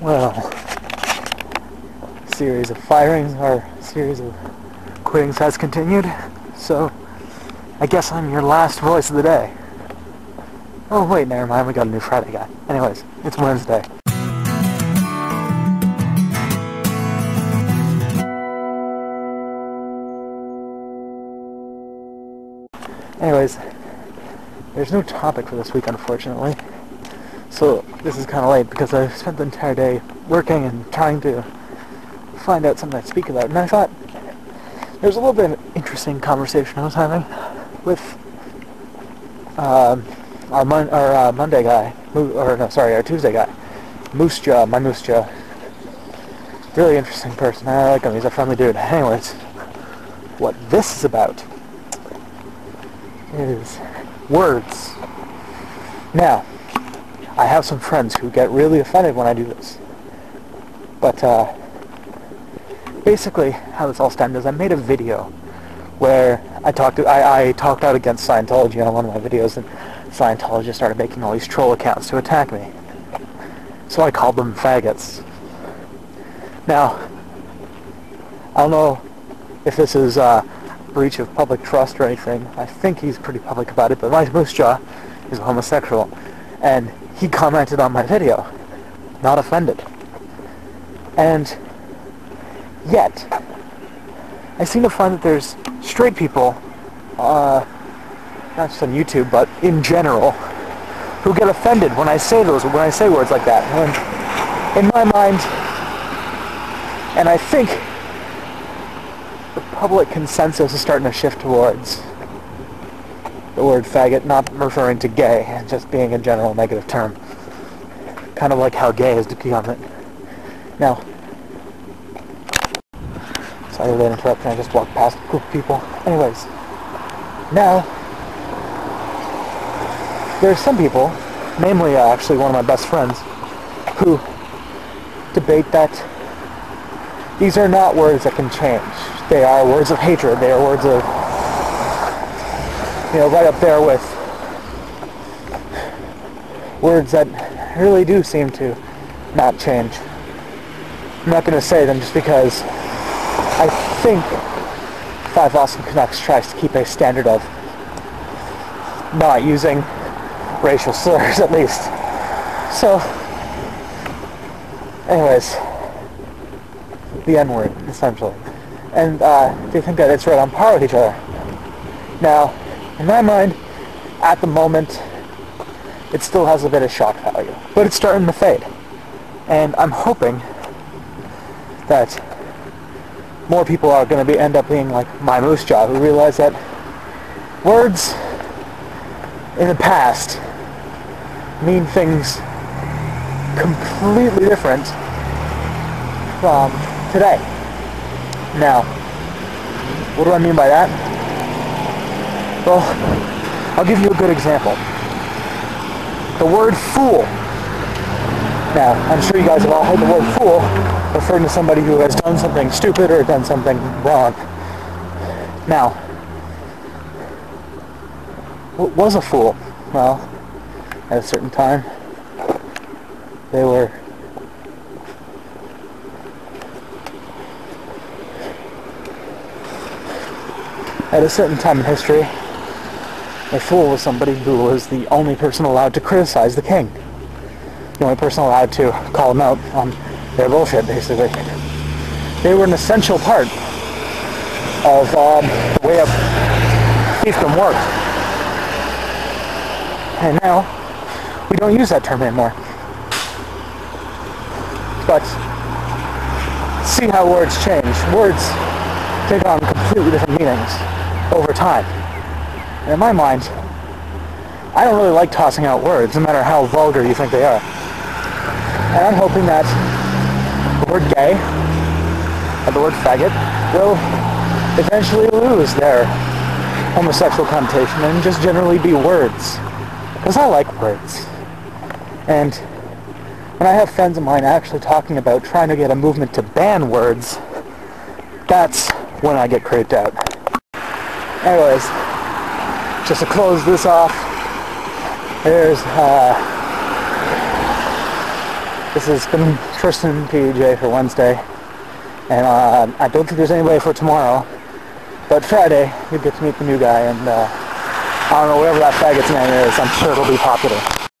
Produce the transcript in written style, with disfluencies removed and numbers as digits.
Well, series of firings or series of quittings has continued, so I guess I'm your last voice of the day. Oh wait, never mind, we got a new Friday guy. Anyways, it's Wednesday. Anyways, there's no topic for this week, unfortunately. So this is kind of late because I spent the entire day working and trying to find out something to speak about. And I thought there's a little bit of an interesting conversation I was having with our Monday guy, our Tuesday guy, my Moose Jaw. Really interesting person. I like him. He's a friendly dude. Anyways, what this is about is words. Now, I have some friends who get really offended when I do this. But basically, how this all stemmed is I made a video where I talked out against Scientology on one of my videos, and Scientologists started making all these troll accounts to attack me. So I called them faggots. Now, I don't know if this is breach of public trust or anything. I think he's pretty public about it, but my Moose Jaw is a homosexual, and he commented on my video, not offended. And yet, I seem to find that there's straight people, not just on YouTube, but in general, who get offended when I say words like that. When, in my mind, and I think the public consensus is starting to shift towards the word faggot not referring to gay and just being a general negative term. Kind of like how gay has become it. Now, sorry for the interruption, I just walked past a group of people. Anyways, now, there's some people, namely actually one of my best friends, who debate that these are not words that can change. They are words of hatred. They are words of, right up there with words that really do seem to not change. I'm not going to say them just because I think Five Awesome Canucks tries to keep a standard of not using racial slurs, at least. So, anyways, the N-word, essentially. And they think that it's right on par with each other. Now, in my mind, at the moment, it still has a bit of shock value. But it's starting to fade. And I'm hoping that more people are going to end up being like my Moose Jaw, who realize that words in the past mean things completely different from today. Now, what do I mean by that? Well, I'll give you a good example. The word fool. Now, I'm sure you guys have all heard the word fool referring to somebody who has done something stupid or done something wrong. Now, what was a fool? Well, at a certain time, they were at a certain time in history, a fool was somebody who was the only person allowed to criticize the king. The only person allowed to call them out on their bullshit, basically. They were an essential part of the way a fiefdom worked. And now, we don't use that term anymore. But, see how words change. Words take on completely different meanings over time. And in my mind, I don't really like tossing out words, no matter how vulgar you think they are. And I'm hoping that the word gay and the word faggot will eventually lose their homosexual connotation and just generally be words. Because I like words. And when I have friends of mine actually talking about trying to get a movement to ban words, that's when I get creeped out. Anyways, just to close this off, there's This has been Tristan PJ for Wednesday, and I don't think there's anybody for tomorrow, but Friday you'll get to meet the new guy, and I don't know, whatever that faggot's name is, I'm sure it'll be popular.